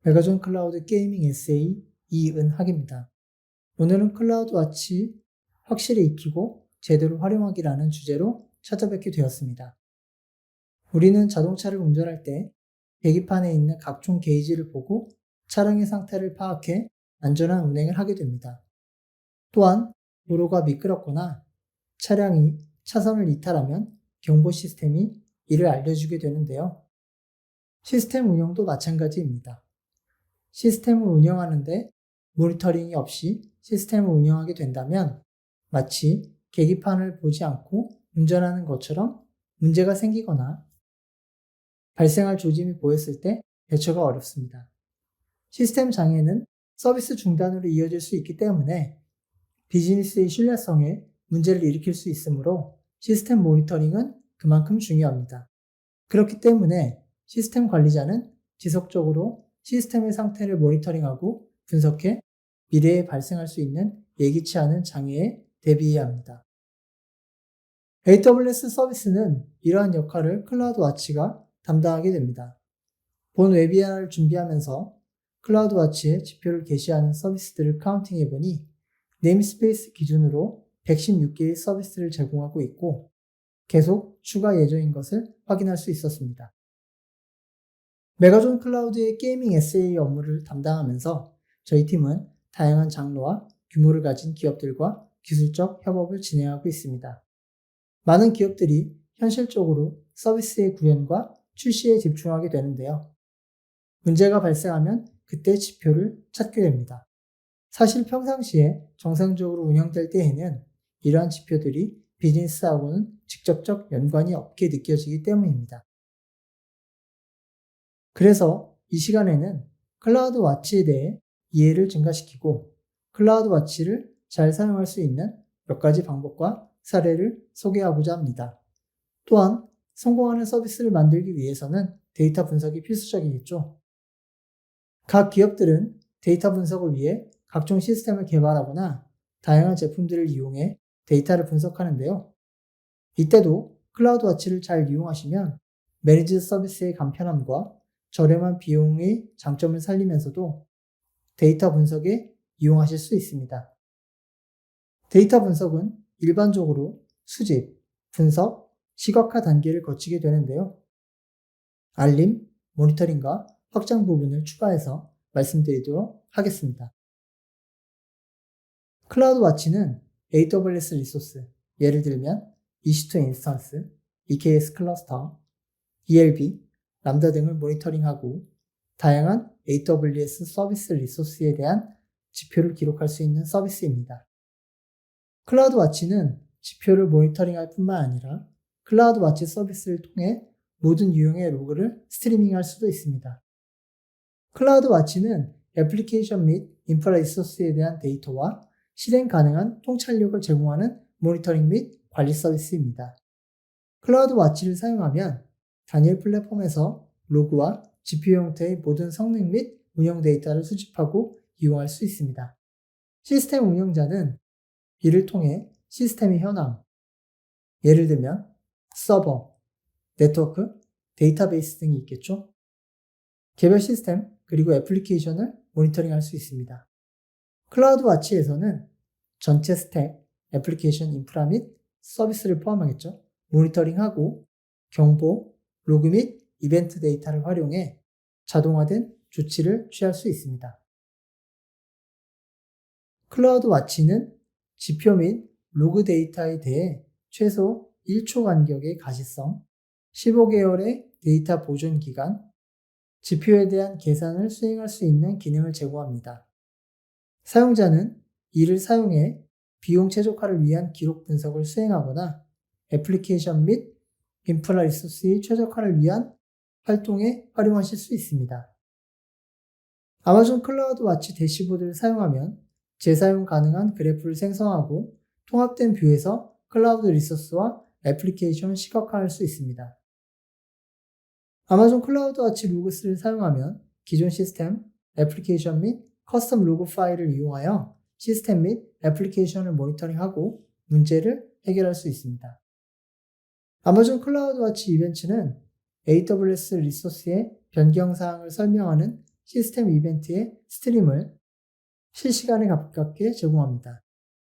메가존 클라우드 게이밍 에세이 이은학입니다. 오늘은 클라우드 와치 확실히 익히고 제대로 활용하기라는 주제로 찾아뵙게 되었습니다. 우리는 자동차를 운전할 때 계기판에 있는 각종 게이지를 보고 차량의 상태를 파악해 안전한 운행을 하게 됩니다. 또한 도로가 미끄럽거나 차량이 차선을 이탈하면 경보 시스템이 이를 알려주게 되는데요. 시스템 운영도 마찬가지입니다. 시스템을 운영하는데 모니터링이 없이 시스템을 운영하게 된다면 마치 계기판을 보지 않고 운전하는 것처럼 문제가 생기거나 발생할 조짐이 보였을 때 대처가 어렵습니다. 시스템 장애는 서비스 중단으로 이어질 수 있기 때문에 비즈니스의 신뢰성에 문제를 일으킬 수 있으므로 시스템 모니터링은 그만큼 중요합니다. 그렇기 때문에 시스템 관리자는 지속적으로 시스템의 상태를 모니터링하고 분석해 미래에 발생할 수 있는 예기치 않은 장애에 대비해야 합니다. AWS 서비스는 이러한 역할을 클라우드 와치가 담당하게 됩니다. 본 웨비나를 준비하면서 클라우드 와치의 지표를 게시하는 서비스들을 카운팅해보니 네임스페이스 기준으로 116개의 서비스를 제공하고 있고 계속 추가 예정인 것을 확인할 수 있었습니다. 메가존 클라우드의 게이밍 에세이 업무를 담당하면서 저희 팀은 다양한 장르와 규모를 가진 기업들과 기술적 협업을 진행하고 있습니다. 많은 기업들이 현실적으로 서비스의 구현과 출시에 집중하게 되는데요. 문제가 발생하면 그때 지표를 찾게 됩니다. 사실 평상시에 정상적으로 운영될 때에는 이러한 지표들이 비즈니스하고는 직접적 연관이 없게 느껴지기 때문입니다. 그래서 이 시간에는 클라우드 와치에 대해 이해를 증가시키고 클라우드 와치를 잘 사용할 수 있는 몇 가지 방법과 사례를 소개하고자 합니다. 또한 성공하는 서비스를 만들기 위해서는 데이터 분석이 필수적이겠죠. 각 기업들은 데이터 분석을 위해 각종 시스템을 개발하거나 다양한 제품들을 이용해 데이터를 분석하는데요. 이때도 클라우드 와치를 잘 이용하시면 매니지 서비스의 간편함과 저렴한 비용의 장점을 살리면서도 데이터 분석에 이용하실 수 있습니다. 데이터 분석은 일반적으로 수집, 분석, 시각화 단계를 거치게 되는데요. 알림, 모니터링과 확장 부분을 추가해서 말씀드리도록 하겠습니다. 클라우드 와치는 AWS 리소스, 예를 들면 EC2 인스턴스, EKS 클러스터, ELB, 람다 등을 모니터링하고 다양한 AWS 서비스 리소스에 대한 지표를 기록할 수 있는 서비스입니다. 클라우드 와치는 지표를 모니터링할 뿐만 아니라 클라우드 와치 서비스를 통해 모든 유형의 로그를 스트리밍할 수도 있습니다. 클라우드 와치는 애플리케이션 및 인프라 리소스에 대한 데이터와 실행 가능한 통찰력을 제공하는 모니터링 및 관리 서비스입니다. 클라우드 와치를 사용하면 단일 플랫폼에서 로그와 지표 형태의 모든 성능 및 운영 데이터를 수집하고 이용할 수 있습니다. 시스템 운영자는 이를 통해 시스템의 현황, 예를 들면 서버, 네트워크, 데이터베이스 등이 있겠죠. 개별 시스템 그리고 애플리케이션을 모니터링할 수 있습니다. 클라우드 와치에서는 전체 스택, 애플리케이션 인프라 및 서비스를 포함하겠죠. 모니터링하고 경보, 로그 및 이벤트 데이터를 활용해 자동화된 조치를 취할 수 있습니다. 클라우드 와치는 지표 및 로그 데이터에 대해 최소 1초 간격의 가시성, 15개월의 데이터 보존 기간, 지표에 대한 계산을 수행할 수 있는 기능을 제공합니다. 사용자는 이를 사용해 비용 최적화를 위한 기록 분석을 수행하거나 애플리케이션 및 인프라 리소스의 최적화를 위한 활동에 활용하실 수 있습니다. 아마존 클라우드 와치 대시보드를 사용하면 재사용 가능한 그래프를 생성하고 통합된 뷰에서 클라우드 리소스와 애플리케이션을 시각화할 수 있습니다. 아마존 클라우드 와치 로그스를 사용하면 기존 시스템, 애플리케이션 및 커스텀 로그 파일을 이용하여 시스템 및 애플리케이션을 모니터링하고 문제를 해결할 수 있습니다. 아마존 클라우드 와치 이벤트는 AWS 리소스의 변경 사항을 설명하는 시스템 이벤트의 스트림을 실시간에 가깝게 제공합니다.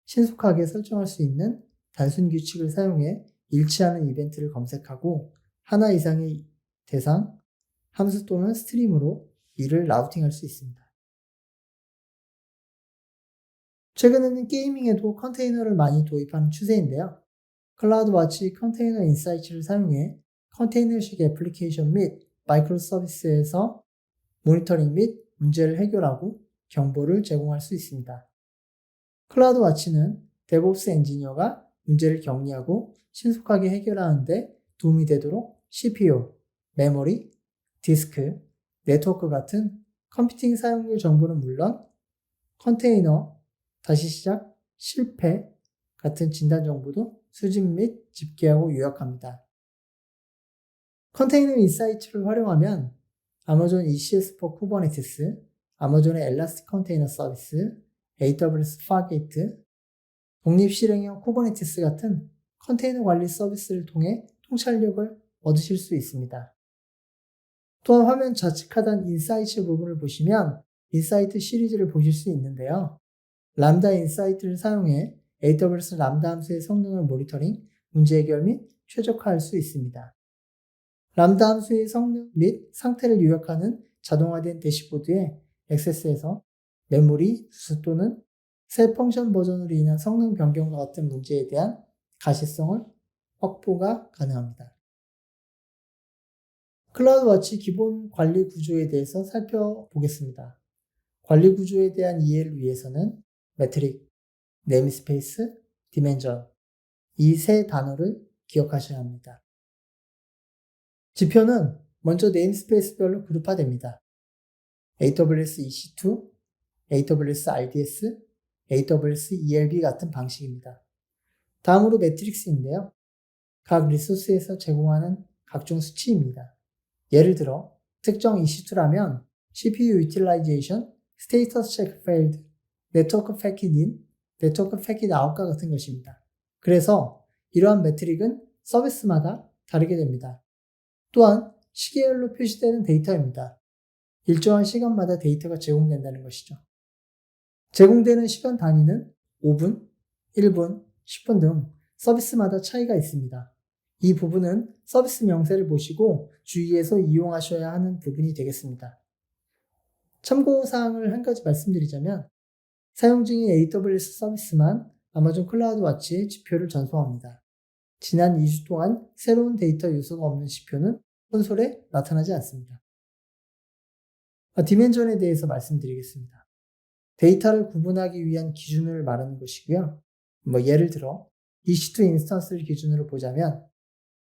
신속하게 설정할 수 있는 단순 규칙을 사용해 일치하는 이벤트를 검색하고 하나 이상의 대상, 함수 또는 스트림으로 이를 라우팅할 수 있습니다. 최근에는 게이밍에도 컨테이너를 많이 도입하는 추세인데요. 클라우드와치 컨테이너 인사이트를 사용해 컨테이너식 애플리케이션 및 마이크로 서비스에서 모니터링 및 문제를 해결하고 정보를 제공할 수 있습니다. 클라우드와치는 데브옵스 엔지니어가 문제를 정리하고 신속하게 해결하는 데 도움이 되도록 CPU, 메모리, 디스크, 네트워크 같은 컴퓨팅 사용률 정보는 물론 컨테이너, 다시 시작, 실패 같은 진단 정보도 수집 및 집계하고 요약합니다. 컨테이너 인사이트를 활용하면 아마존 ECS for Kubernetes, 아마존의 엘라스틱 컨테이너 서비스, AWS 파게이트, 독립 실행형 쿠버네티스 같은 컨테이너 관리 서비스를 통해 통찰력을 얻으실 수 있습니다. 또한 화면 좌측 하단 인사이트 부분을 보시면 인사이트 시리즈를 보실 수 있는데요. 람다 인사이트를 사용해 AWS 람다 함수의 성능을 모니터링, 문제 해결 및 최적화할 수 있습니다. 람다 함수의 성능 및 상태를 요약하는 자동화된 대시보드에 액세스해서 메모리, 수수 또는 새 펑션 버전으로 인한 성능 변경과 같은 문제에 대한 가시성을 확보가 가능합니다. 클라우드와치 기본 관리 구조에 대해서 살펴보겠습니다. 관리 구조에 대한 이해를 위해서는 매트릭, 네임스페이스, 디멘전 이 세 단어를 기억하셔야 합니다. 지표는 먼저 네임스페이스별로 그룹화됩니다. AWS EC2, AWS RDS, AWS ELB 같은 방식입니다. 다음으로 매트릭스인데요. 각 리소스에서 제공하는 각종 수치입니다. 예를 들어 특정 EC2라면 CPU Utilization, Status Check Failed, Network Packet In, Network Packet Out과 같은 것입니다. 그래서 이러한 매트릭은 서비스마다 다르게 됩니다. 또한 시계열로 표시되는 데이터입니다. 일정한 시간마다 데이터가 제공된다는 것이죠. 제공되는 시간 단위는 5분, 1분, 10분 등 서비스마다 차이가 있습니다. 이 부분은 서비스 명세를 보시고 주의해서 이용하셔야 하는 부분이 되겠습니다. 참고사항을 한 가지 말씀드리자면 사용 중인 AWS 서비스만 아마존 클라우드와치의 지표를 전송합니다. 지난 2주 동안 새로운 데이터 요소가 없는 지표는 콘솔에 나타나지 않습니다. 디멘전에 대해서 말씀드리겠습니다. 데이터를 구분하기 위한 기준을 말하는 것이고요. 예를 들어 EC2 인스턴스를 기준으로 보자면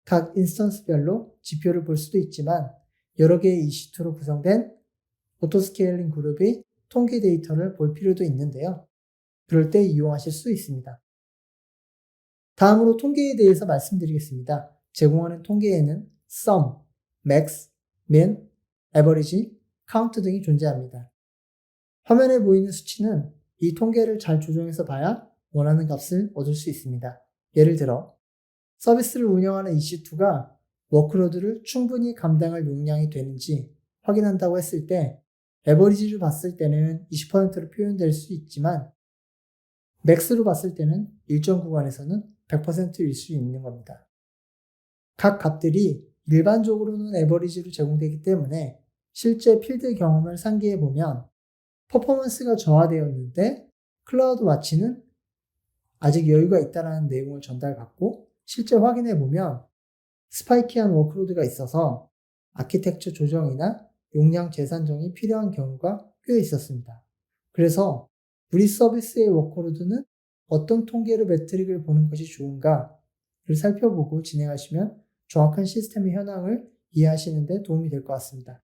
각 인스턴스별로 지표를 볼 수도 있지만 여러 개의 EC2로 구성된 오토스케일링 그룹의 통계 데이터를 볼 필요도 있는데요. 그럴 때 이용하실 수 있습니다. 다음으로 통계에 대해서 말씀드리겠습니다. 제공하는 통계에는 sum, max, min, average, count 등이 존재합니다. 화면에 보이는 수치는 이 통계를 잘 조정해서 봐야 원하는 값을 얻을 수 있습니다. 예를 들어 서비스를 운영하는 EC2가 워크로드를 충분히 감당할 용량이 되는지 확인한다고 했을 때 에버리지로 봤을 때는 20%로 표현될 수 있지만 맥스로 봤을 때는 일정 구간에서는 100%일 수 있는 겁니다. 각 값들이 일반적으로는 에버리지로 제공되기 때문에 실제 필드 경험을 상기해 보면 퍼포먼스가 저하되었는데 클라우드와치는 아직 여유가 있다는 내용을 전달받고 실제 확인해 보면 스파이키한 워크로드가 있어서 아키텍처 조정이나 용량 재산정이 필요한 경우가 꽤 있었습니다. 그래서 우리 서비스의 워크로드는 어떤 통계로 매트릭을 보는 것이 좋은가를 살펴보고 진행하시면 정확한 시스템의 현황을 이해하시는 데 도움이 될 것 같습니다.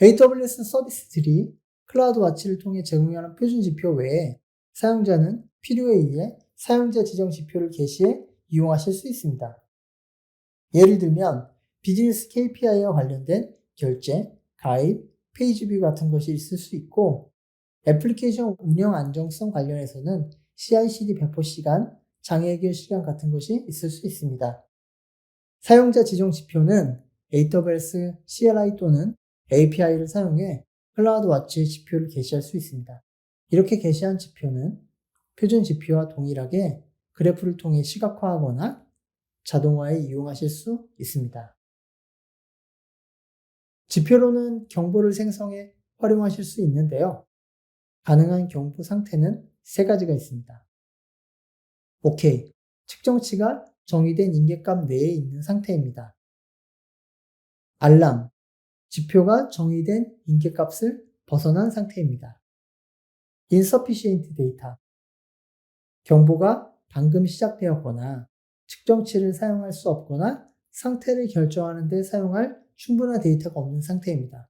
AWS 서비스들이 클라우드와치를 통해 제공하는 표준 지표 외에 사용자는 필요에 의해 사용자 지정 지표를 게시해 이용하실 수 있습니다. 예를 들면 비즈니스 KPI와 관련된 결제, 가입, 페이지 뷰 같은 것이 있을 수 있고 애플리케이션 운영 안정성 관련해서는 CI/CD 배포 시간, 장애 해결 시간 같은 것이 있을 수 있습니다. 사용자 지정 지표는 AWS CLI 또는 API를 사용해 클라우드 와치의 지표를 게시할 수 있습니다. 이렇게 게시한 지표는 표준 지표와 동일하게 그래프를 통해 시각화하거나 자동화에 이용하실 수 있습니다. 지표로는 경보를 생성해 활용하실 수 있는데요. 가능한 경보 상태는 세 가지가 있습니다. OK, 측정치가 정의된 인계값 내에 있는 상태입니다. 알람, 지표가 정의된 인계값을 벗어난 상태입니다. insufficient data, 경보가 방금 시작되었거나 측정치를 사용할 수 없거나 상태를 결정하는 데 사용할 충분한 데이터가 없는 상태입니다.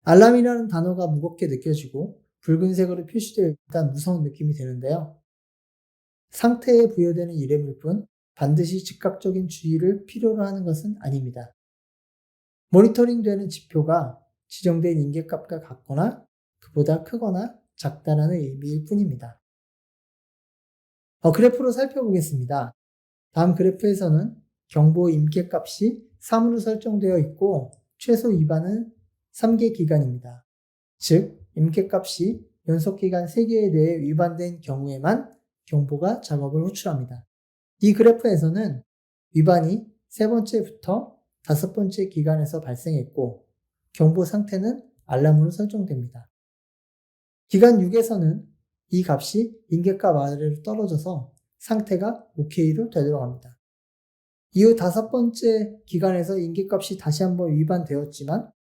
알람이라는 단어가 무겁게 느껴지고 붉은색으로 표시되어 일단 무서운 느낌이 드는데요. 상태에 부여되는 이름일 뿐 반드시 즉각적인 주의를 필요로 하는 것은 아닙니다. 모니터링 되는 지표가 지정된 인계값과 같거나 그보다 크거나 작다라는 의미일 뿐입니다. 그래프로 살펴보겠습니다. 다음 그래프에서는 경보 인계값이 3으로 설정되어 있고 최소 위반은 3개 기간입니다. 즉, 인계값이 연속기간 3개에 대해 위반된 경우에만 경보가 작업을 호출합니다. 이 그래프에서는 위반이 3번째부터 5번째 기간에서 발생했고 경보 상태는 알람으로 설정됩니다. 기간 6에서는 이 값이 인계값 아래로 떨어져서 상태가 OK로 되돌아갑니다. 이후 5번째 기간에서 인계값이 다시 한번 위반되었지만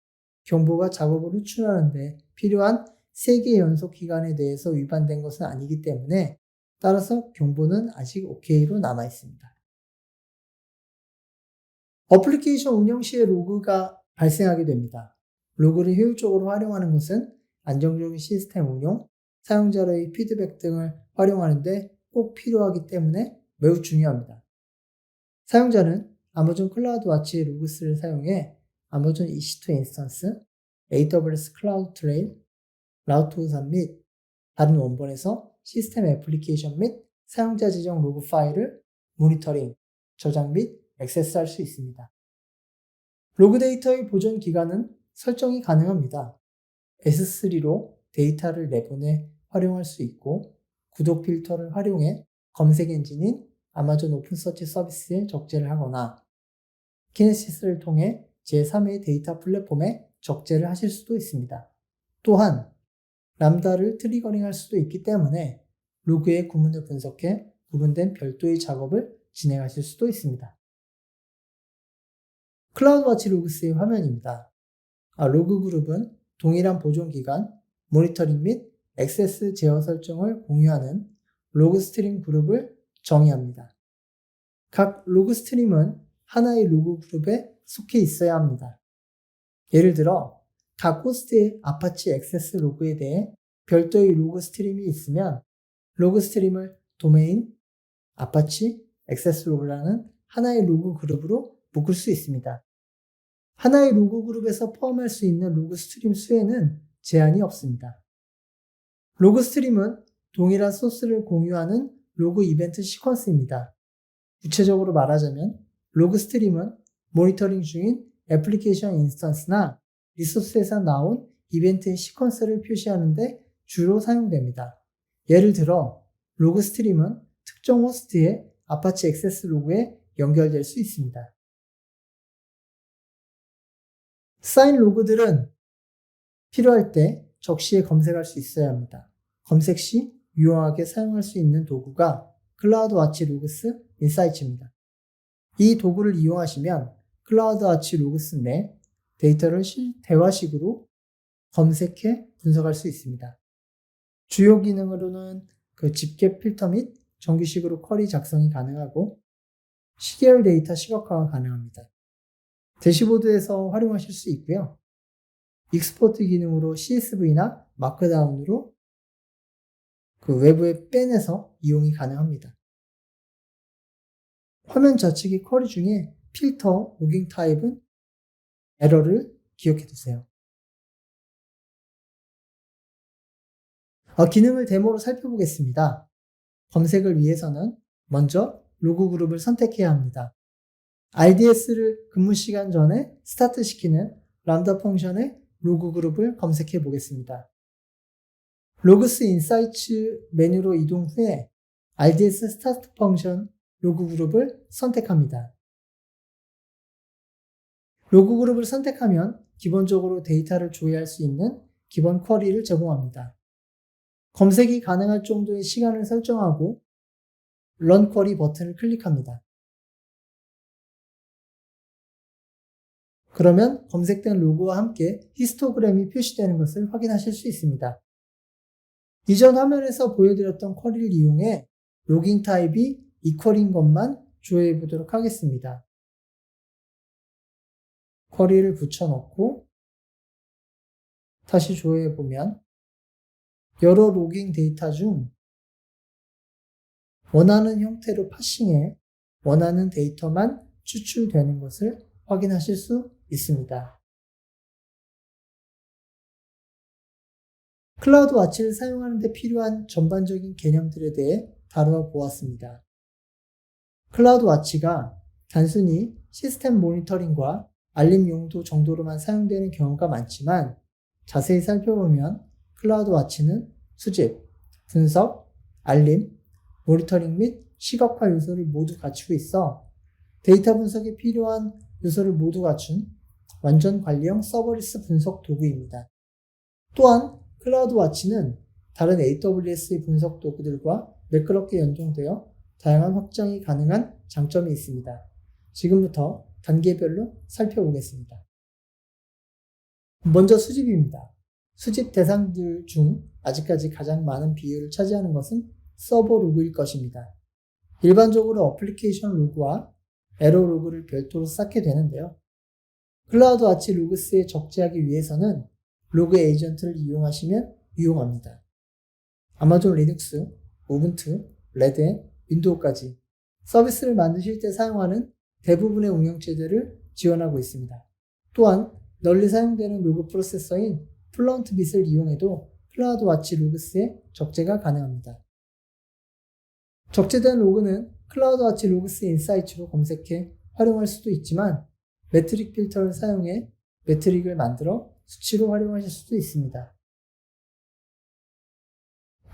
경보가 작업을 호출하는데 필요한 3개 연속 기간에 대해서 위반된 것은 아니기 때문에 따라서 경보는 아직 OK로 남아 있습니다. 어플리케이션 운영 시에 로그가 발생하게 됩니다. 로그를 효율적으로 활용하는 것은 안정적인 시스템 운용, 사용자로의 피드백 등을 활용하는데 꼭 필요하기 때문에 매우 중요합니다. 사용자는 아마존 클라우드 와치의 로그스를 사용해 아마존 EC2 인스턴스, AWS 클라우드 트레일, 라우트 우산 및 다른 원본에서 시스템 애플리케이션 및 사용자 지정 로그 파일을 모니터링, 저장 및 액세스할 수 있습니다. 로그 데이터의 보존 기간은 설정이 가능합니다. S3로 데이터를 내보내 활용할 수 있고 구독 필터를 활용해 검색 엔진인 아마존 오픈서치 서비스에 적재를 하거나 키네시스를 통해 제3의 데이터 플랫폼에 적재를 하실 수도 있습니다. 또한 람다를 트리거링할 수도 있기 때문에 로그의 구문을 분석해 구분된 별도의 작업을 진행하실 수도 있습니다. 클라우드와치 로그스의 화면입니다. 로그 그룹은 동일한 보존 기간, 모니터링 및 액세스 제어 설정을 공유하는 로그 스트림 그룹을 정의합니다. 각 로그 스트림은 하나의 로그 그룹에 속해 있어야 합니다. 예를 들어 각 호스트의 아파치 액세스 로그에 대해 별도의 로그 스트림이 있으면 로그 스트림을 도메인, 아파치, 액세스 로그라는 하나의 로그 그룹으로 묶을 수 있습니다. 하나의 로그 그룹에서 포함할 수 있는 로그 스트림 수에는 제한이 없습니다. 로그 스트림은 동일한 소스를 공유하는 로그 이벤트 시퀀스입니다. 구체적으로 말하자면 로그 스트림은 모니터링 중인 애플리케이션 인스턴스나 리소스에서 나온 이벤트의 시퀀스를 표시하는 데 주로 사용됩니다. 예를 들어 로그 스트림은 특정 호스트의 아파치 액세스 로그에 연결될 수 있습니다. 사인 로그들은 필요할 때 적시에 검색할 수 있어야 합니다. 검색 시 유용하게 사용할 수 있는 도구가 클라우드 와치 로그스 인사이츠입니다. 이 도구를 이용하시면 클라우드 와치 로그스 내 데이터를 대화식으로 검색해 분석할 수 있습니다. 주요 기능으로는 집계 필터 및 정규식으로 쿼리 작성이 가능하고 시계열 데이터 시각화가 가능합니다. 대시보드에서 활용하실 수 있고요. 익스포트 기능으로 CSV나 마크다운으로 외부에 빼내서 이용이 가능합니다. 화면 좌측의 쿼리 중에 필터, 로깅 타입은 에러를 기억해 두세요. 기능을 데모로 살펴보겠습니다. 검색을 위해서는 먼저 로그 그룹을 선택해야 합니다. RDS를 근무 시간 전에 스타트 시키는 람다 펑션의 로그 그룹을 검색해 보겠습니다. 로그스 인사이츠 메뉴로 이동 후에 RDS 스타트 펑션 로그 그룹을 선택합니다. 로그 그룹을 선택하면 기본적으로 데이터를 조회할 수 있는 기본 쿼리를 제공합니다. 검색이 가능할 정도의 시간을 설정하고 런 쿼리 버튼을 클릭합니다. 그러면 검색된 로그와 함께 히스토그램이 표시되는 것을 확인하실 수 있습니다. 이전 화면에서 보여드렸던 쿼리를 이용해 로깅 타입이 이퀄인 것만 조회해 보도록 하겠습니다. 쿼리를 붙여넣고 다시 조회해 보면 여러 로깅 데이터 중 원하는 형태로 파싱해 원하는 데이터만 추출되는 것을 확인하실 수 있습니다. 클라우드 와치를 사용하는 데 필요한 전반적인 개념들에 대해 다루어 보았습니다. 클라우드 와치가 단순히 시스템 모니터링과 알림 용도 정도로만 사용되는 경우가 많지만 자세히 살펴보면 클라우드 와치는 수집, 분석, 알림, 모니터링 및 시각화 요소를 모두 갖추고 있어 데이터 분석에 필요한 요소를 모두 갖춘 완전 관리형 서버리스 분석 도구입니다. 또한 클라우드 와치는 다른 AWS의 분석 도구들과 매끄럽게 연동되어 다양한 확장이 가능한 장점이 있습니다. 지금부터 단계별로 살펴보겠습니다. 먼저 수집입니다. 수집 대상들 중 아직까지 가장 많은 비율을 차지하는 것은 서버 로그일 것입니다. 일반적으로 어플리케이션 로그와 에러 로그를 별도로 쌓게 되는데요. 클라우드 와치 로그스에 적재하기 위해서는 로그 에이전트를 이용하시면 유용합니다. 아마존 리눅스, 우분투, 레드햇, 윈도우까지 서비스를 만드실 때 사용하는 대부분의 운영체제를 지원하고 있습니다. 또한 널리 사용되는 로그 프로세서인 플런트빗을 이용해도 클라우드 와치 로그스에 적재가 가능합니다. 적재된 로그는 클라우드 와치 로그스 인사이츠로 검색해 활용할 수도 있지만 매트릭 필터를 사용해 매트릭을 만들어 수치로 활용하실 수도 있습니다.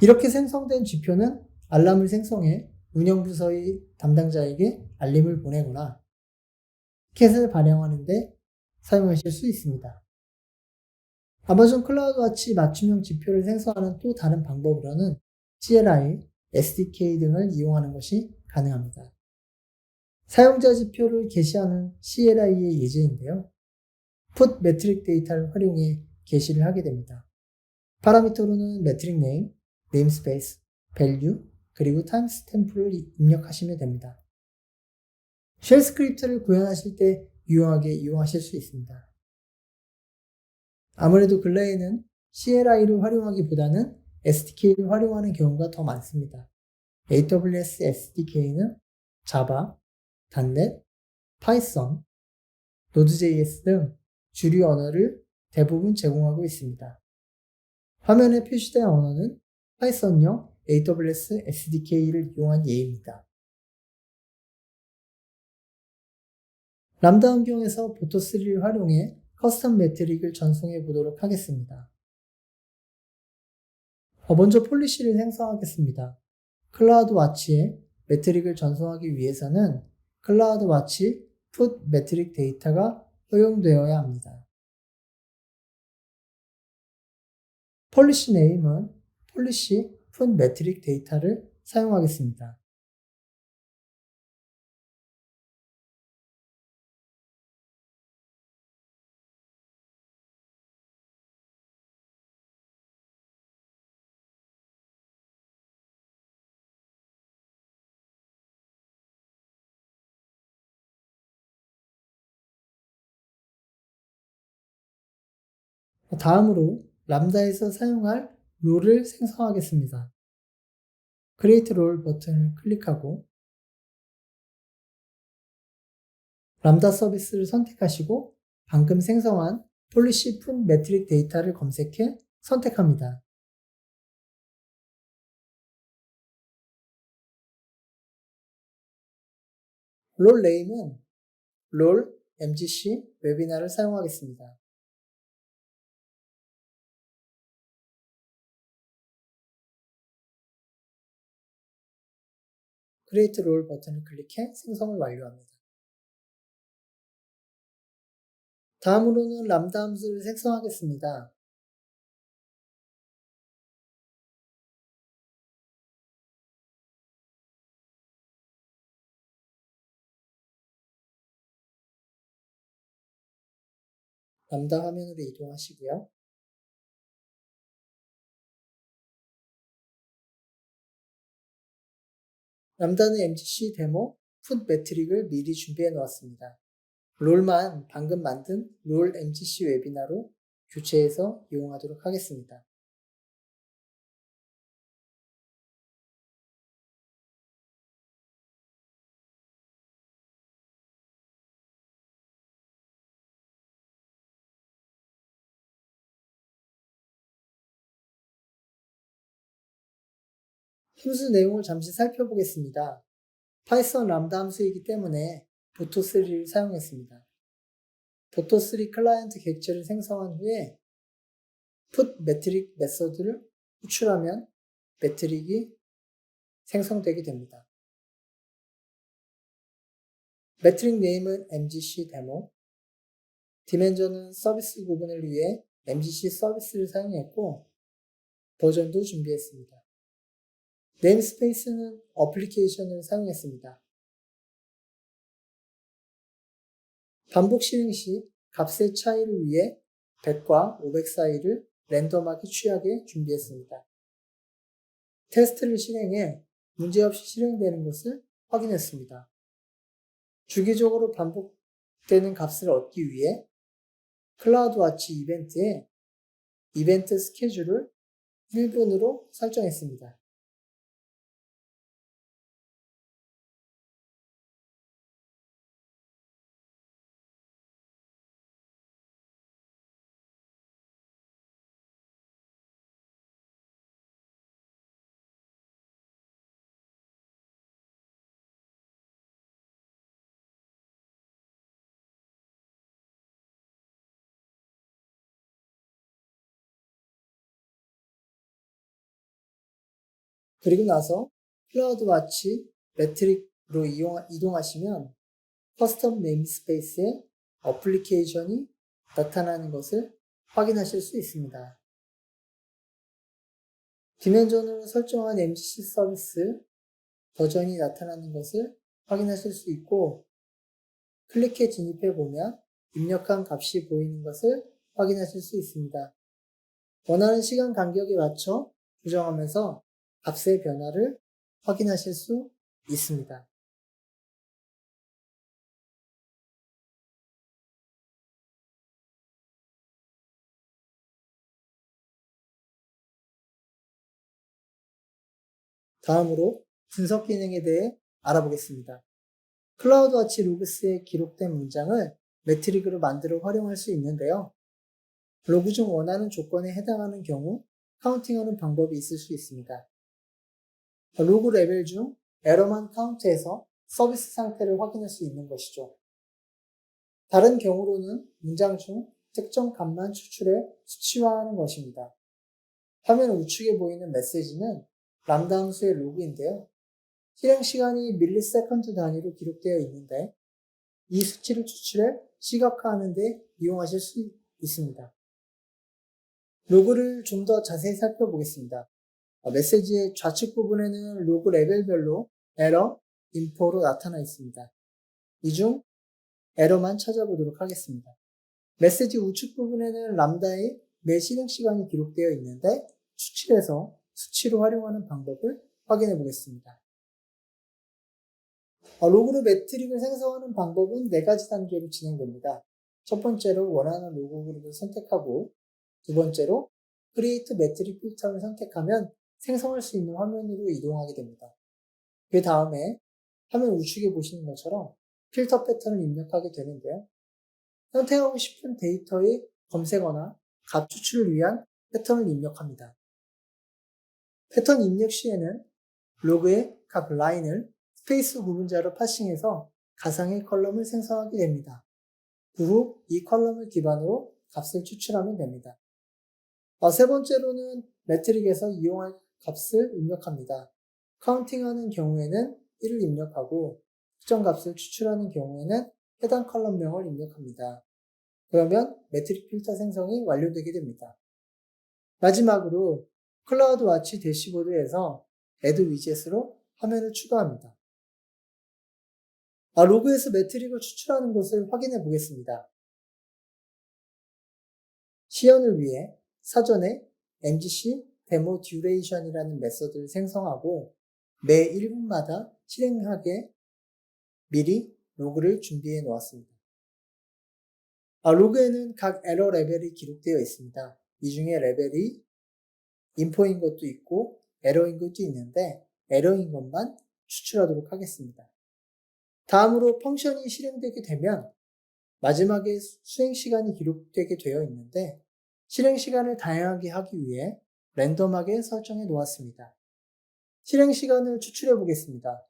이렇게 생성된 지표는 알람을 생성해 운영부서의 담당자에게 알림을 보내거나 티켓을 발행하는 데 사용하실 수 있습니다. 아마존 클라우드 와치 맞춤형 지표를 생성하는 또 다른 방법으로는 CLI, SDK 등을 이용하는 것이 가능합니다. 사용자 지표를 게시하는 CLI의 예제인데요. put metric 데이터를 활용해 게시를 하게 됩니다. 파라미터로는 metric name, namespace, value, 그리고 타임스탬프를 입력하시면 됩니다. 쉘 스크립트를 구현하실 때 유용하게 이용하실 수 있습니다. 아무래도 근래에는 CLI를 활용하기보다는 SDK를 활용하는 경우가 더 많습니다. AWS SDK는 자바, .NET, 파이썬, 노드.js 등 주류 언어를 대부분 제공하고 있습니다. 화면에 표시된 언어는 파이썬형 AWS SDK를 이용한 예입니다. 람다 환경에서 보토3를 활용해 커스텀 매트릭을 전송해 보도록 하겠습니다. 먼저 폴리시를 생성하겠습니다. 클라우드 와치에 매트릭을 전송하기 위해서는 클라우드 와치 put 매트릭 데이터가 허용되어야 합니다. 폴리시 네임은 폴리시 put 매트릭 데이터를 사용하겠습니다. 다음으로 람다에서 사용할 롤을 생성하겠습니다. Create Role 버튼을 클릭하고 람다 서비스를 선택하시고 방금 생성한 폴리시 put 매트릭 데이터를 검색해 선택합니다. 롤 네임은 롤 MGC 웨비나를 사용하겠습니다. Create Role 버튼을 클릭해 생성을 완료합니다. 다음으로는 람다 함수를 생성하겠습니다. 람다 화면으로 이동하시고요. 람다는 MGC 데모 풋 매트릭을 미리 준비해 놓았습니다. 롤만 방금 만든 롤 MGC 웨비나로 교체해서 이용하도록 하겠습니다. 함수 내용을 잠시 살펴보겠습니다. 파이썬 람다 함수이기 때문에 보토3를 사용했습니다. 보토3 클라이언트 객체를 생성한 후에 put metric 메서드를 호출하면 매트릭이 생성되게 됩니다. 매트릭 네임은 MGC 데모, 디멘전은 서비스 구분을 위해 MGC 서비스를 사용했고 버전도 준비했습니다. 네임스페이스는 어플리케이션을 사용했습니다. 반복 실행 시 값의 차이를 위해 100과 500 사이를 랜덤하게 취하게 준비했습니다. 테스트를 실행해 문제없이 실행되는 것을 확인했습니다. 주기적으로 반복되는 값을 얻기 위해 클라우드와치 이벤트에 이벤트 스케줄을 1분으로 설정했습니다. 그리고 나서 클라우드와치 매트릭으로 이동하시면 커스텀 네임스페이스에 어플리케이션이 나타나는 것을 확인하실 수 있습니다. 디멘전으로 설정한 MGC 서비스 버전이 나타나는 것을 확인하실 수 있고 클릭해 진입해 보면 입력한 값이 보이는 것을 확인하실 수 있습니다. 원하는 시간 간격에 맞춰 조정하면서 값의 변화를 확인하실 수 있습니다. 다음으로 분석 기능에 대해 알아보겠습니다. 클라우드와치 로그스에 기록된 문장을 매트릭으로 만들어 활용할 수 있는데요. 로그 중 원하는 조건에 해당하는 경우 카운팅하는 방법이 있을 수 있습니다. 로그 레벨 중 에러만 카운트해서 서비스 상태를 확인할 수 있는 것이죠. 다른 경우로는 문장 중 특정 값만 추출해 수치화하는 것입니다. 화면 우측에 보이는 메시지는 람다 함수의 로그인데요. 실행 시간이 밀리세컨드 단위로 기록되어 있는데 이 수치를 추출해 시각화하는 데 이용하실 수 있습니다. 로그를 좀 더 자세히 살펴보겠습니다. 메시지의 좌측 부분에는 로그 레벨별로 에러, 인포로 나타나 있습니다. 이 중 에러만 찾아보도록 하겠습니다. 메시지 우측 부분에는 람다의 매 실행 시간이 기록되어 있는데 추출해서 수치로 활용하는 방법을 확인해 보겠습니다. 로그로 매트릭을 생성하는 방법은 4가지 단계로 진행됩니다. 첫 번째로 원하는 로그 그룹을 선택하고 두 번째로 Create Metric 필터를 선택하면 생성할 수 있는 화면으로 이동하게 됩니다. 그 다음에 화면 우측에 보시는 것처럼 필터 패턴을 입력하게 되는데요. 선택하고 싶은 데이터의 검색어나 값 추출을 위한 패턴을 입력합니다. 패턴 입력 시에는 로그의 각 라인을 스페이스 구분자로 파싱해서 가상의 컬럼을 생성하게 됩니다. 그 후 이 컬럼을 기반으로 값을 추출하면 됩니다. 세 번째로는 매트릭에서 이용할 값을 입력합니다. 카운팅하는 경우에는 1을 입력하고 특정 값을 추출하는 경우에는 해당 컬럼명을 입력합니다. 그러면 매트릭 필터 생성이 완료되게 됩니다. 마지막으로 클라우드 와치 대시보드에서 Add 위젯으로 화면을 추가합니다. 로그에서 매트릭을 추출하는 것을 확인해 보겠습니다. 시연을 위해 사전에 mgc demo duration이라는 메서드를 생성하고 매 1분마다 실행하게 미리 로그를 준비해 놓았습니다. 로그에는 각 에러 레벨이 기록되어 있습니다. 이 중에 레벨이 인포인 것도 있고 에러인 것도 있는데 에러인 것만 추출하도록 하겠습니다. 다음으로 펑션이 실행되게 되면 마지막에 수행 시간이 기록되게 되어 있는데 실행 시간을 다양하게 하기 위해 랜덤하게 설정해 놓았습니다. 실행 시간을 추출해 보겠습니다.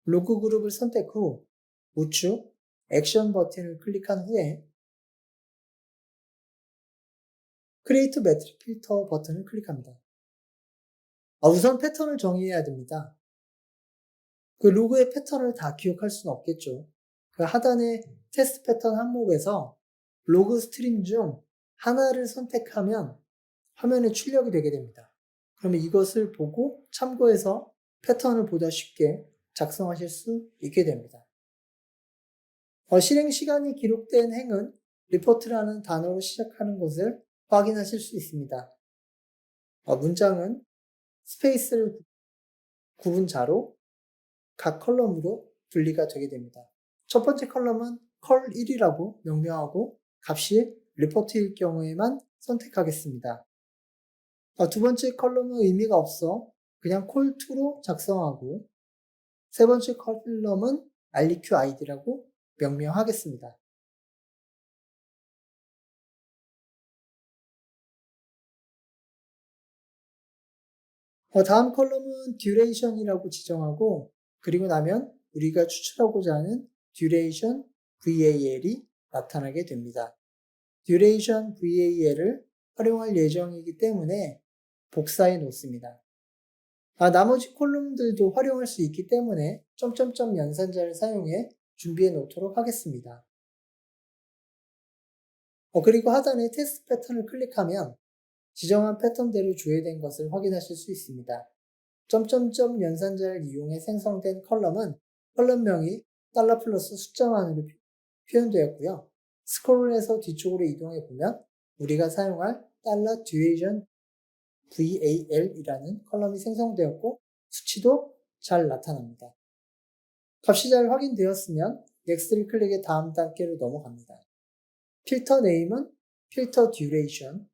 로그 그룹을 선택 후 우측 액션 버튼을 클릭한 후에 크리에이트 매트릭 필터 버튼을 클릭합니다. 우선 패턴을 정의해야 됩니다. 그 로그의 패턴을 다 기억할 수는 없겠죠. 그 하단의 테스트 패턴 항목에서 로그 스트림 중 하나를 선택하면 화면에 출력이 되게 됩니다. 그러면 이것을 보고 참고해서 패턴을 보다 쉽게 작성하실 수 있게 됩니다. 실행 시간이 기록된 행은 리포트라는 단어로 시작하는 것을 확인하실 수 있습니다. 문장은 스페이스를 구분자로 각 컬럼으로 분리가 되게 됩니다. 첫 번째 컬럼은 컬1이라고 명명하고 값이 리포트일 경우에만 선택하겠습니다. 두 번째 컬럼은 의미가 없어 그냥 콜2로 작성하고 세 번째 컬럼은 REQID라고 명명하겠습니다. 다음 컬럼은 duration이라고 지정하고 그리고 나면 우리가 추출하고자 하는 duration VAL이 나타나게 됩니다. duration VAL을 활용할 예정이기 때문에 복사해 놓습니다. 나머지 콜럼들도 활용할 수 있기 때문에 점점점 연산자를 사용해 준비해 놓도록 하겠습니다. 그리고 하단에 테스트 패턴을 클릭하면 지정한 패턴대로 조회된 것을 확인하실 수 있습니다. 점점점 연산자를 이용해 생성된 컬럼은 컬럼명이 $+ 숫자만으로 표현되었고요. 스크롤해서 뒤쪽으로 이동해 보면 우리가 사용할 $duration VAL이라는 컬럼이 생성되었고 수치도 잘 나타납니다. 값이 잘 확인되었으면 Next를 클릭해 다음 단계로 넘어갑니다. 필터 네임은 필터 duration,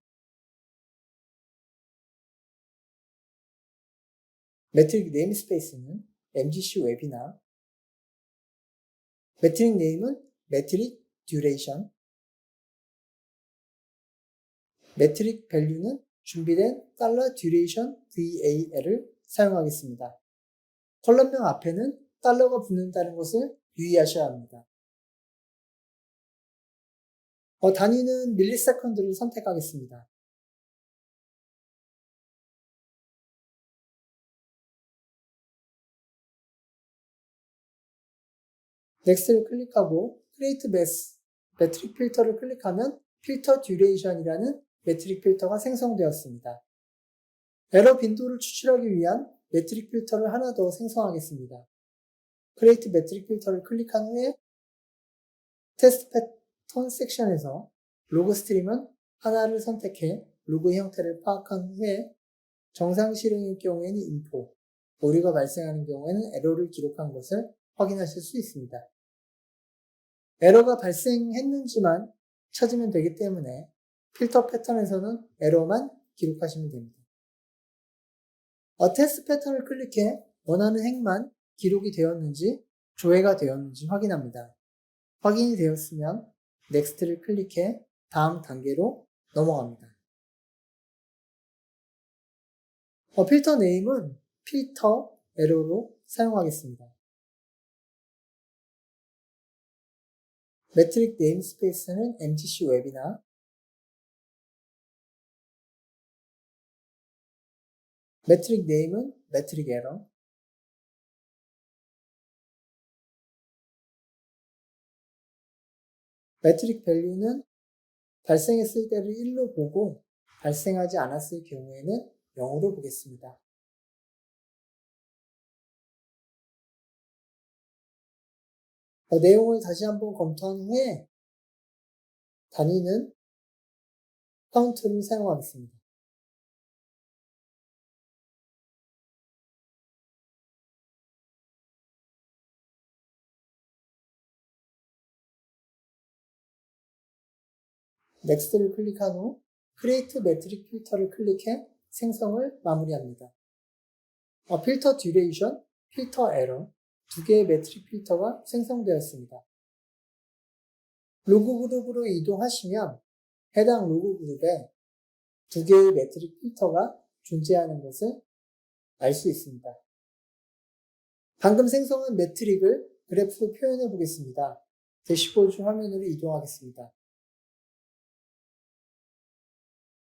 매트릭 네임스페이스는 MGC 웹이나 매트릭 네임은 매트릭 듀레이션, 매트릭 밸류는 준비된 $duration VAL을 사용하겠습니다. 컬럼명 앞에는 달러가 붙는다는 것을 유의하셔야 합니다. 단위는 밀리세컨드를 선택하겠습니다. 넥스트를 클릭하고 Create 매트릭 필터를 클릭하면 필터 듀레이션이라는 매트릭 필터가 생성되었습니다. 에러 빈도를 추출하기 위한 매트릭 필터를 하나 더 생성하겠습니다. Create 매트릭 필터를 클릭한 후에 테스트 패턴 섹션에서 로그 스트림은 하나를 선택해 로그 형태를 파악한 후에 정상 실행일 경우에는 인포, 오류가 발생하는 경우에는 에러를 기록한 것을 확인하실 수 있습니다. 에러가 발생했는지만 찾으면 되기 때문에 필터 패턴에서는 에러만 기록하시면 됩니다. 테스트 패턴을 클릭해 원하는 행만 기록이 되었는지 조회가 되었는지 확인합니다. 확인이 되었으면 Next를 클릭해 다음 단계로 넘어갑니다. 필터 네임은 필터 에러로 사용하겠습니다. 매트릭 네임스페이스는 MGC 웹이나 매트릭 네임은 매트릭 에러, 매트릭 밸류는 발생했을 때를 1로 보고 발생하지 않았을 경우에는 0으로 보겠습니다. 내용을 다시 한번 검토한 후에 단위는 카운트를 사용하겠습니다. 넥스트를 클릭한 후 Create Metric 필터를 클릭해 생성을 마무리합니다. 필터 듀레이션, 필터 에러 두 개의 매트릭 필터가 생성되었습니다. 로그 그룹으로 이동하시면 해당 로그 그룹에 두 개의 매트릭 필터가 존재하는 것을 알 수 있습니다. 방금 생성한 매트릭을 그래프로 표현해 보겠습니다. 대시보드 화면으로 이동하겠습니다.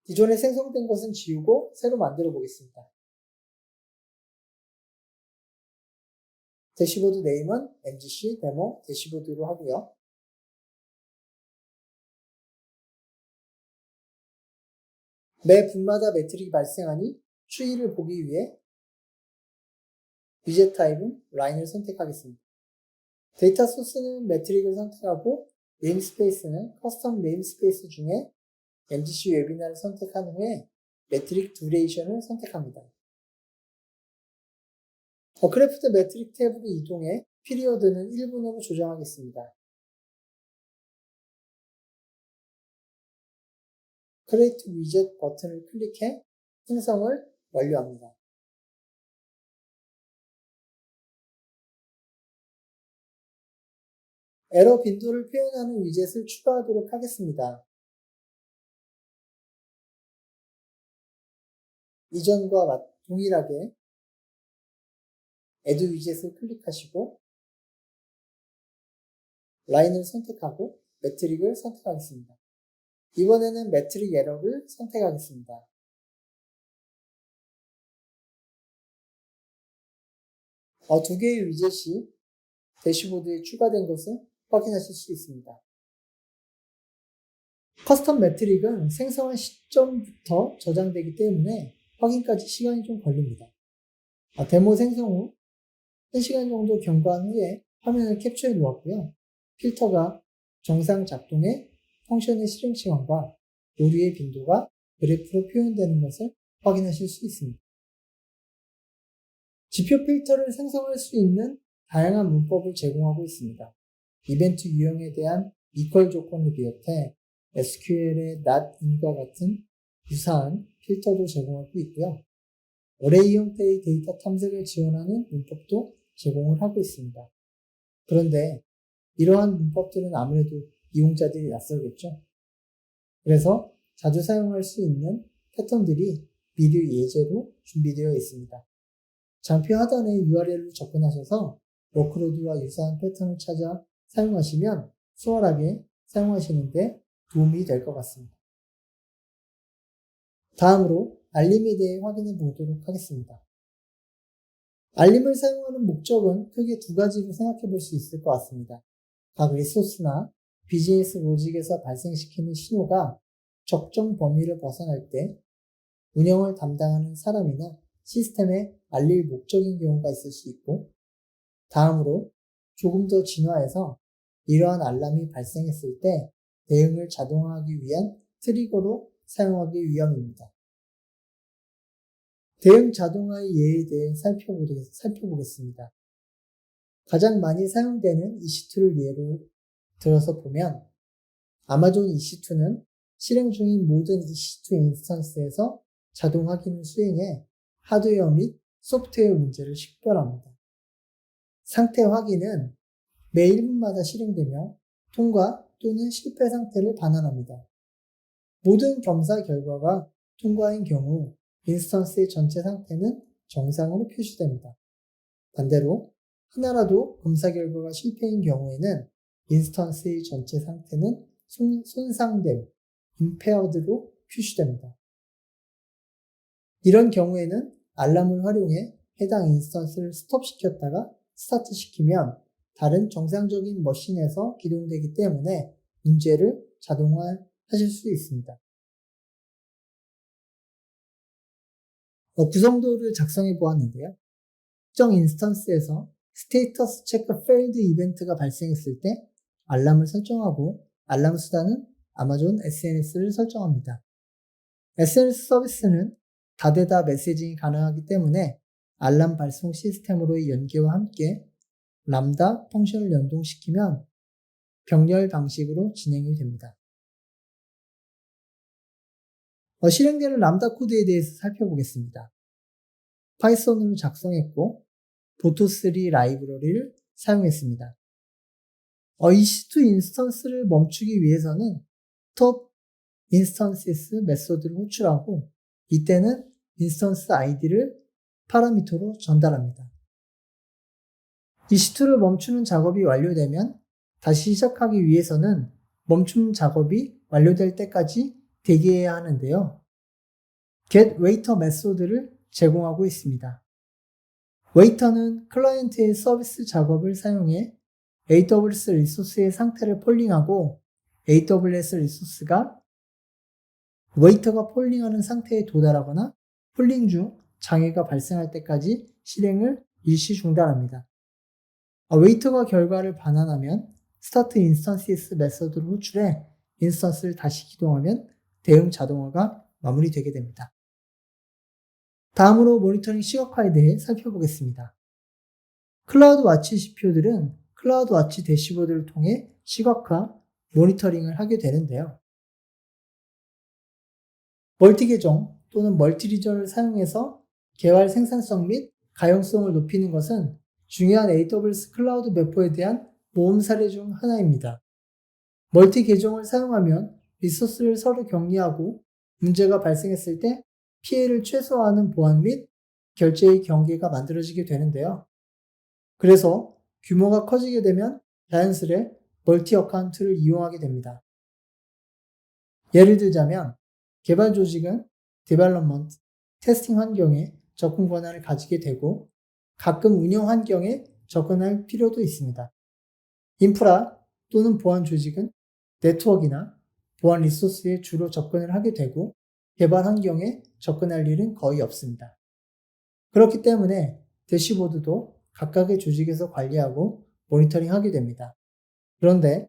기존에 생성된 것은 지우고 새로 만들어 보겠습니다. 대시보드 네임은 MGC 데모 대시보드로 하고요. 매 분마다 매트릭이 발생하니 추이를 보기 위해 위젯 타입은 라인을 선택하겠습니다. 데이터 소스는 매트릭을 선택하고 네임스페이스는 커스텀 네임스페이스 중에 MGC 웨비나를 선택한 후에 매트릭 듀레이션을 선택합니다. 크래프트 매트릭 탭으로 이동해 피리어드는 1분으로 조정하겠습니다. 크리에이트 위젯 버튼을 클릭해 생성을 완료합니다. 에러 빈도를 표현하는 위젯을 추가하도록 하겠습니다. 이전과 동일하게 Add 위젯을 클릭하시고 라인을 선택하고 매트릭을 선택하겠습니다. 이번에는 매트릭 에러를 선택하겠습니다. 두 개의 위젯이 대시보드에 추가된 것을 확인하실 수 있습니다. 커스텀 매트릭은 생성한 시점부터 저장되기 때문에 확인까지 시간이 좀 걸립니다. 데모 생성 후 1시간 정도 경과한 후에 화면을 캡처해 놓았고요. 필터가 정상 작동해 펑션의 실행 시간과 오류의 빈도가 그래프로 표현되는 것을 확인하실 수 있습니다. 지표 필터를 생성할 수 있는 다양한 문법을 제공하고 있습니다. 이벤트 유형에 대한 이퀄 조건을 비롯해 SQL의 not in과 같은 유사한 필터도 제공하고 있고요. 어레이 형태의 데이터 탐색을 지원하는 문법도 제공을 하고 있습니다. 그런데 이러한 문법들은 아무래도 이용자들이 낯설겠죠. 그래서 자주 사용할 수 있는 패턴들이 미리 예제로 준비되어 있습니다. 장표 하단의 URL로 접근하셔서 워크로드와 유사한 패턴을 찾아 사용하시면 수월하게 사용하시는데 도움이 될 것 같습니다. 다음으로 알림에 대해 확인해 보도록 하겠습니다. 알림을 사용하는 목적은 크게 두 가지로 생각해 볼 수 있을 것 같습니다. 각 리소스나 비즈니스 로직에서 발생시키는 신호가 적정 범위를 벗어날 때 운영을 담당하는 사람이나 시스템에 알릴 목적인 경우가 있을 수 있고, 다음으로 조금 더 진화해서 이러한 알람이 발생했을 때 대응을 자동화하기 위한 트리거로 사용하기 위함입니다. 대응 자동화의 예에 대해 살펴보겠습니다. 가장 많이 사용되는 EC2를 예로 들어서 보면 아마존 EC2는 실행 중인 모든 EC2 인스턴스에서 자동 확인을 수행해 하드웨어 및 소프트웨어 문제를 식별합니다. 상태 확인은 매 1분마다 실행되며 통과 또는 실패 상태를 반환합니다. 모든 검사 결과가 통과인 경우 인스턴스의 전체 상태는 정상으로 표시됩니다. 반대로 하나라도 검사 결과가 실패인 경우에는 인스턴스의 전체 상태는 손상됨, impaired로 표시됩니다. 이런 경우에는 알람을 활용해 해당 인스턴스를 스톱시켰다가 스타트시키면 다른 정상적인 머신에서 기동되기 때문에 문제를 자동화하실 수 있습니다. 구성도를 작성해 보았는데요. 특정 인스턴스에서 스테이터스 체크 페일드 이벤트가 발생했을 때 알람을 설정하고 알람 수단은 아마존 SNS를 설정합니다. SNS 서비스는 다대다 메시징이 가능하기 때문에 알람 발송 시스템으로의 연계와 함께 람다 펑션을 연동시키면 병렬 방식으로 진행이 됩니다. 실행되는 람다 코드에 대해서 살펴보겠습니다. 파이썬으로 작성했고 보토3 라이브러리를 사용했습니다. EC2 인스턴스를 멈추기 위해서는 top instances 메소드를 호출하고 이때는 인스턴스 아이디를 파라미터로 전달합니다. EC2를 멈추는 작업이 완료되면 다시 시작하기 위해서는 멈춤 작업이 완료될 때까지 대기해야 하는데요. getWaiter 메소드를 제공하고 있습니다. 웨이터는 클라이언트의 서비스 작업을 사용해 AWS 리소스의 상태를 폴링하고 AWS 리소스가 웨이터가 폴링하는 상태에 도달하거나 폴링 중 장애가 발생할 때까지 실행을 일시 중단합니다. 웨이터가 결과를 반환하면 스타트 인스턴시스 메서드를 호출해 인스턴스를 다시 기동하면 대응 자동화가 마무리되게 됩니다. 다음으로 모니터링 시각화에 대해 살펴보겠습니다. 클라우드 와치 CPU들은 클라우드 와치 대시보드를 통해 시각화, 모니터링을 하게 되는데요. 멀티 계정 또는 멀티 리전을 사용해서 개발 생산성 및 가용성을 높이는 것은 중요한 AWS 클라우드 배포에 대한 모험 사례 중 하나입니다. 멀티 계정을 사용하면 리소스를 서로 격리하고 문제가 발생했을 때 피해를 최소화하는 보안 및 결제의 경계가 만들어지게 되는데요. 그래서 규모가 커지게 되면 자연스레 멀티 어카운트를 이용하게 됩니다. 예를 들자면 개발 조직은 디벨롭먼트, 테스팅 환경에 접근 권한을 가지게 되고 가끔 운영 환경에 접근할 필요도 있습니다. 인프라 또는 보안 조직은 네트워크나 보안 리소스에 주로 접근을 하게 되고 개발 환경에 접근할 일은 거의 없습니다. 그렇기 때문에 대시보드도 각각의 조직에서 관리하고 모니터링하게 됩니다. 그런데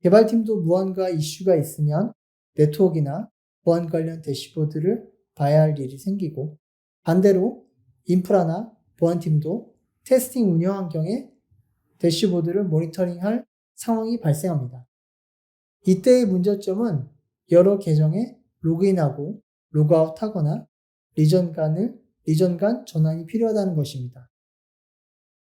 개발팀도 무언가 이슈가 있으면 네트워크나 보안 관련 대시보드를 봐야 할 일이 생기고 반대로 인프라나 보안팀도 테스팅 운영 환경에 대시보드를 모니터링할 상황이 발생합니다. 이때의 문제점은 여러 계정에 로그인하고 로그아웃하거나 리전 간 전환이 필요하다는 것입니다.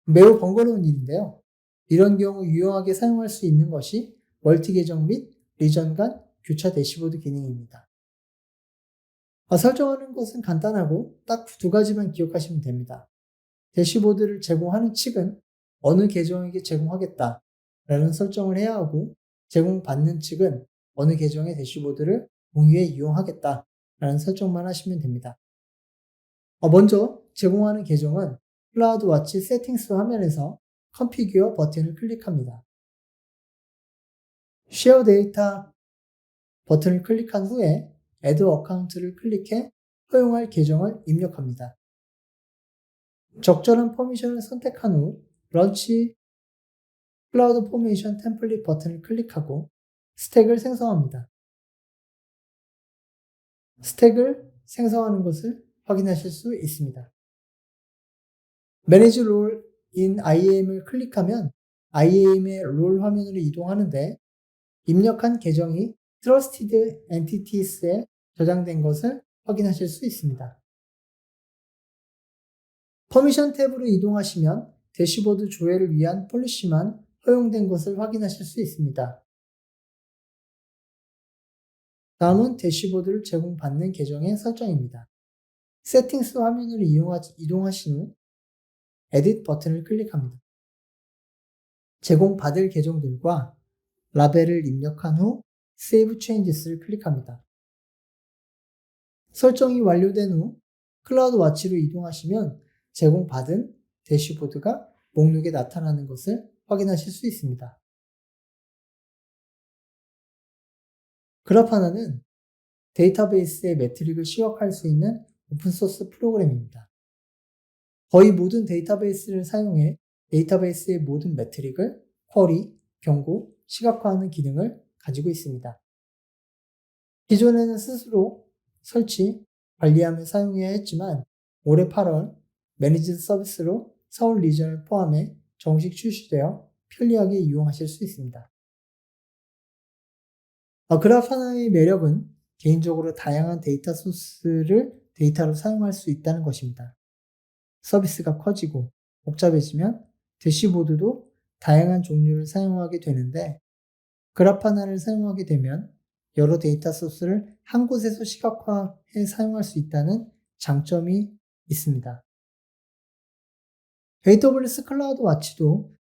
매우 번거로운 일인데요. 이런 경우 유용하게 사용할 수 있는 것이 멀티 계정 및 리전 간 교차 대시보드 기능입니다. 설정하는 것은 간단하고 딱 두 가지만 기억하시면 됩니다. 대시보드를 제공하는 측은 어느 계정에게 제공하겠다 라는 설정을 해야 하고 제공받는 측은 어느 계정의 대시보드를 공유해 이용하겠다 라는 설정만 하시면 됩니다. 먼저 제공하는 계정은 클라우드 와치 세팅스 화면에서 컨피규어 버튼을 클릭합니다. 쉐어 데이터 버튼을 클릭한 후에 Add 어카운트를 클릭해 허용할 계정을 입력합니다. 적절한 퍼미션을 선택한 후 런치 클라우드 포메이션 템플릿 버튼을 클릭하고 스택을 생성합니다. 스택을 생성하는 것을 확인하실 수 있습니다. Manage Role in IAM을 클릭하면 IAM의 롤 화면으로 이동하는데 입력한 계정이 Trusted Entities에 저장된 것을 확인하실 수 있습니다. 퍼미션 탭으로 이동하시면 대시보드 조회를 위한 폴리시만 허용된 것을 확인하실 수 있습니다. 다음은 대시보드를 제공받는 계정의 설정입니다. 세팅스 화면으로 이동하신 후 에딧 버튼을 클릭합니다. 제공받을 계정들과 라벨을 입력한 후 Save Changes를 클릭합니다. 설정이 완료된 후 클라우드 와치로 이동하시면 제공받은 대시보드가 목록에 나타나는 것을 확인하실 수 있습니다. 그라파나는 데이터베이스의 매트릭을 시각화할 수 있는 오픈소스 프로그램입니다. 거의 모든 데이터베이스를 사용해 데이터베이스의 모든 매트릭을 쿼리, 경고, 시각화하는 기능을 가지고 있습니다. 기존에는 스스로 설치, 관리하며 사용해야 했지만 올해 8월 매니지드 서비스로 서울 리전을 포함해 정식 출시되어 편리하게 이용하실 수 있습니다. 그라파나의 매력은 개인적으로 다양한 데이터 소스를 데이터로 사용할 수 있다는 것입니다. 서비스가 커지고 복잡해지면 대시보드도 다양한 종류를 사용하게 되는데 그라파나를 사용하게 되면 여러 데이터 소스를 한 곳에서 시각화해 사용할 수 있다는 장점이 있습니다. AWS 클라우드 와치도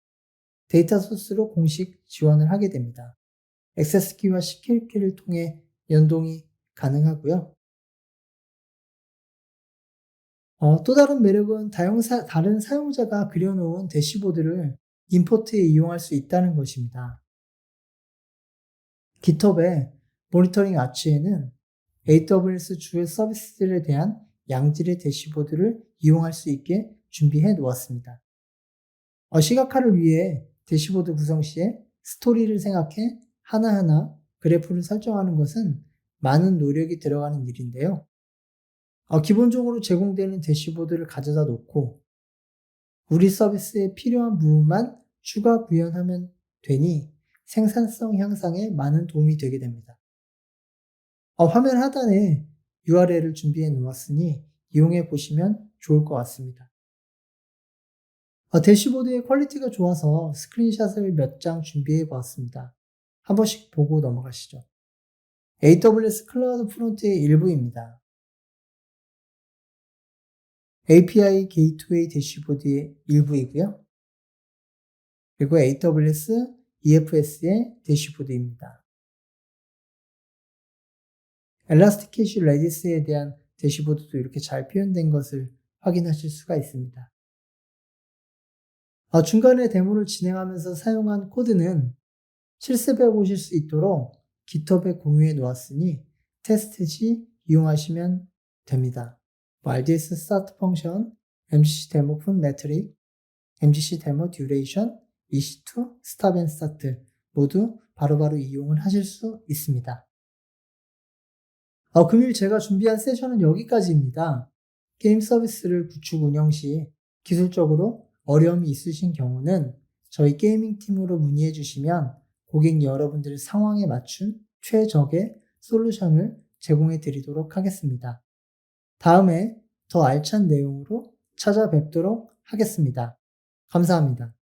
데이터 소스로 공식 지원을 하게 됩니다. 액세스 키와 시큐리티 키를 통해 연동이 가능하고요. 또 다른 매력은 다른 사용자가 그려놓은 대시보드를 임포트에 이용할 수 있다는 것입니다. GitHub의 모니터링 아치에는 AWS 주요 서비스들에 대한 양질의 대시보드를 이용할 수 있게 준비해 놓았습니다. 시각화를 위해 대시보드 구성 시에 스토리를 생각해 하나하나 그래프를 설정하는 것은 많은 노력이 들어가는 일인데요. 기본적으로 제공되는 대시보드를 가져다 놓고 우리 서비스에 필요한 부분만 추가 구현하면 되니 생산성 향상에 많은 도움이 되게 됩니다. 화면 하단에 URL을 준비해 놓았으니 이용해 보시면 좋을 것 같습니다. 대시보드의 퀄리티가 좋아서 스크린샷을 몇 장 준비해 보았습니다. 한 번씩 보고 넘어가시죠. AWS 클라우드 프론트의 일부입니다. API 게이트웨이 대시보드의 일부이고요. 그리고 AWS EFS의 대시보드입니다. 엘라스티케이시 레디스에 대한 대시보드도 이렇게 잘 표현된 것을 확인하실 수가 있습니다. 중간에 데모를 진행하면서 사용한 코드는 실습해 보실 수 있도록 GitHub에 공유해 놓았으니 테스트 시 이용하시면 됩니다. RDS start 펑션, MGC 데모 푼 메트릭, MGC 데모 듀레이션, EC2, stop and start 모두 바로바로 이용을 하실 수 있습니다. 금일 제가 준비한 세션은 여기까지입니다. 게임 서비스를 구축 운영 시 기술적으로 어려움이 있으신 경우는 저희 게이밍 팀으로 문의해 주시면 고객 여러분들 상황에 맞춘 최적의 솔루션을 제공해 드리도록 하겠습니다. 다음에 더 알찬 내용으로 찾아뵙도록 하겠습니다. 감사합니다.